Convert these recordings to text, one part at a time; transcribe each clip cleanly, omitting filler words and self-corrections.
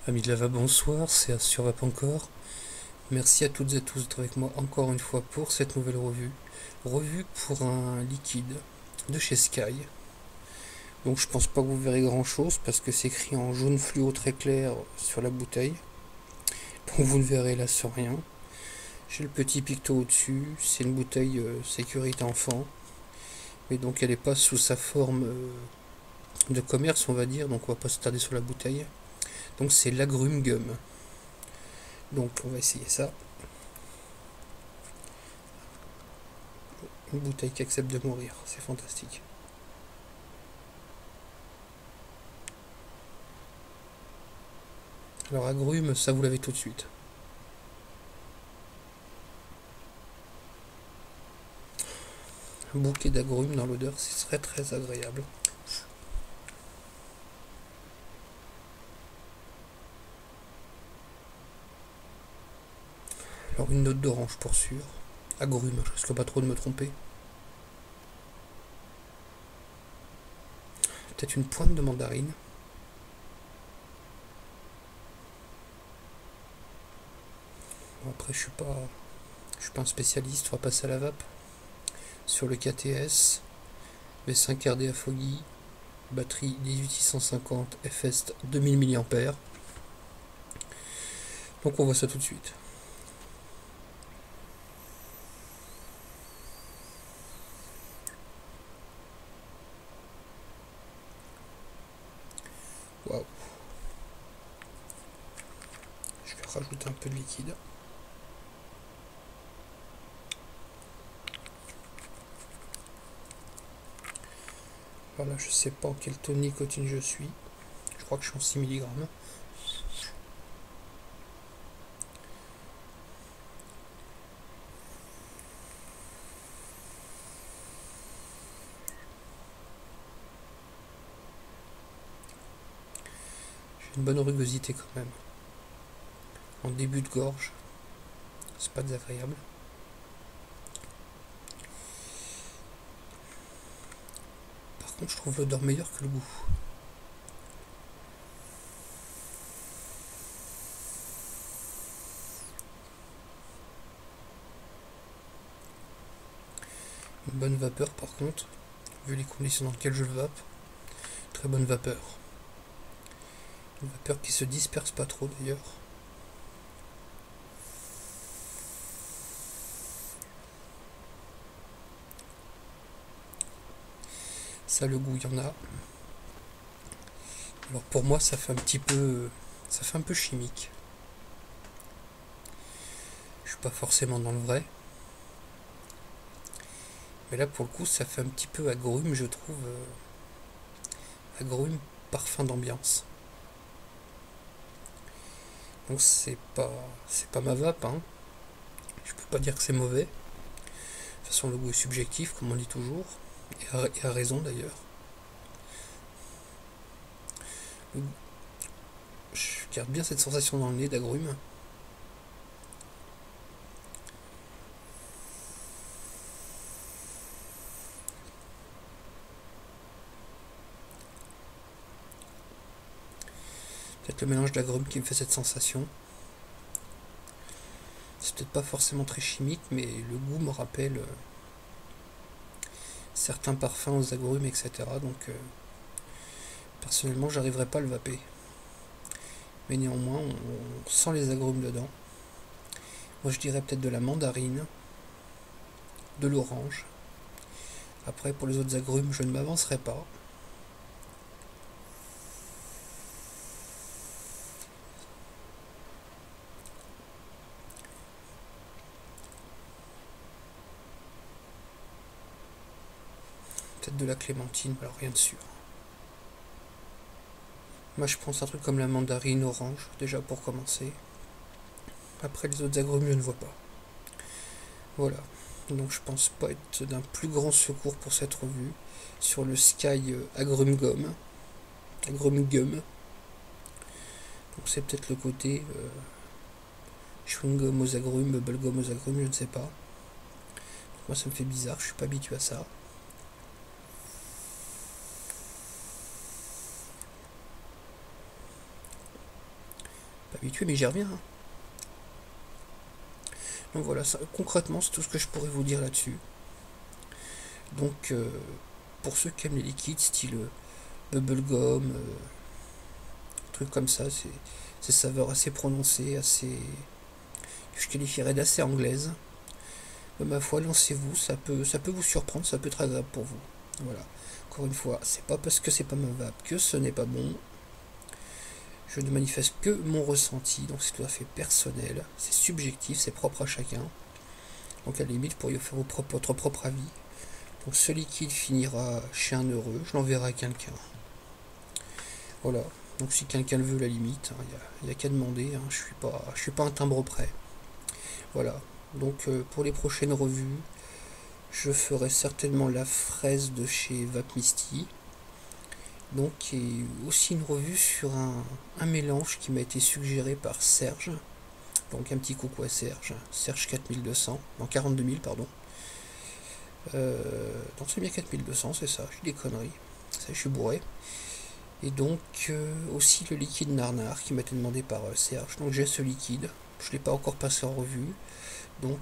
Amis de Lava, bonsoir, c'est Assurvap encore. Merci à toutes et à tous d'être avec moi encore une fois pour cette nouvelle revue. Revue pour un liquide de chez Sky. Donc je pense pas que vous verrez grand chose parce que c'est écrit en jaune fluo très clair sur la bouteille. Donc vous ne verrez là sur rien. J'ai le petit picto au-dessus, c'est une bouteille sécurité enfant. Mais donc elle n'est pas sous sa forme de commerce on va dire, donc on va pas se tarder sur la bouteille. Donc c'est l'agrume gum. Donc on va essayer ça. Une bouteille qui accepte de mourir, c'est fantastique. Alors agrumes, ça vous l'avez tout de suite. Un bouquet d'agrumes dans l'odeur, ce serait très agréable. Alors une note d'orange pour sûr. Agrumes, je risque pas trop de me tromper. Peut-être une pointe de mandarine. Bon, après je suis pas un spécialiste, on va passer à la vape. Sur le KTS, V5 RDA Foggy, batterie 18650 FS 2000 mAh. Donc on voit ça tout de suite. Waouh. Je vais rajouter un peu de liquide. Voilà, je sais pas en quelle taux de nicotine je suis. Je crois que je suis en 6 mg. J'ai une bonne rugosité quand même. En début de gorge, c'est pas désagréable. Par contre, je trouve l'odeur meilleure que le goût. Une bonne vapeur par contre, vu les conditions dans lesquelles je le vape. Très bonne vapeur. Une vapeur qui se disperse pas trop d'ailleurs. Ça, le goût, il y en a. Alors pour moi, ça fait un peu chimique. Je suis pas forcément dans le vrai. Mais là, pour le coup, ça fait un petit peu agrume, je trouve. Agrume, parfum d'ambiance. Donc c'est pas ma vape, hein. Je peux pas dire que c'est mauvais. De toute façon, le goût est subjectif, comme on dit toujours. Et a raison d'ailleurs. Je garde bien cette sensation dans le nez d'agrumes. Peut-être le mélange d'agrumes qui me fait cette sensation. C'est peut-être pas forcément très chimique, mais le goût me rappelle certains parfums aux agrumes, etc. Donc personnellement, j'arriverai pas à le vaper. Mais néanmoins, on sent les agrumes dedans. Moi, je dirais peut-être de la mandarine, de l'orange. Après, pour les autres agrumes, je ne m'avancerai pas. Peut-être de la clémentine, alors rien de sûr. Moi, je pense un truc comme la mandarine orange, déjà pour commencer. Après, les autres agrumes, je ne vois pas. Voilà. Donc, je pense pas être d'un plus grand secours pour cette revue sur le Sky Agrume Gum. Agrume Gum. Donc, c'est peut-être le côté chewing gum aux agrumes, bubblegum aux agrumes, je ne sais pas. Moi, ça me fait bizarre, je suis pas habitué à ça. Pas habitué, mais j'y reviens. Hein. Donc voilà, ça, concrètement, c'est tout ce que je pourrais vous dire là-dessus. Donc, pour ceux qui aiment les liquides, style bubblegum, trucs comme ça, c'est saveurs assez prononcées, assez, que je qualifierais d'assez anglaise. Mais ma foi, lancez-vous, ça peut vous surprendre, ça peut être agréable pour vous. Voilà. Encore une fois, c'est pas parce que c'est pas ma vape que ce n'est pas bon. Je ne manifeste que mon ressenti, donc c'est tout à fait personnel, c'est subjectif, c'est propre à chacun. Donc à la limite, pour y faire votre propre avis. Donc ce liquide finira chez un heureux, je l'enverrai à quelqu'un. Voilà. Donc si quelqu'un le veut, à la limite, il n'y a qu'à demander, hein, je suis pas un timbre prêt. Voilà. Donc pour les prochaines revues, je ferai certainement la fraise de chez Vape Misty. Donc et aussi une revue sur un mélange qui m'a été suggéré par Serge. Donc un petit coucou à Serge. Serge 4200, non 42 000 pardon. Donc c'est bien 4200, c'est ça, je dis des conneries. Ça, je suis bourré. Et donc aussi le liquide Narnar qui m'a été demandé par Serge. Donc j'ai ce liquide, je ne l'ai pas encore passé en revue. Donc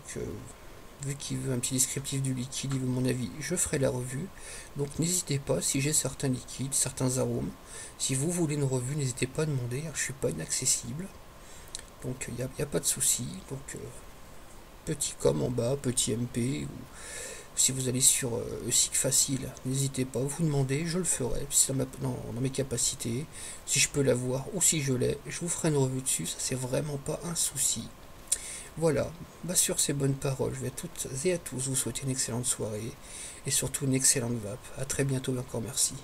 vu qu'il veut un petit descriptif du liquide, il veut mon avis, je ferai la revue. Donc n'hésitez pas, si j'ai certains liquides, certains arômes, si vous voulez une revue, n'hésitez pas à demander, je ne suis pas inaccessible. Donc il n'y a pas de souci. Donc petit com en bas, petit MP, ou si vous allez sur SIG Facile, n'hésitez pas, vous demandez, je le ferai, si c'est dans mes capacités, si je peux l'avoir ou si je l'ai, je vous ferai une revue dessus, ça c'est vraiment pas un souci. Voilà, sur ces bonnes paroles, je vais à toutes et à tous vous souhaiter une excellente soirée et surtout une excellente vape. A très bientôt et encore merci.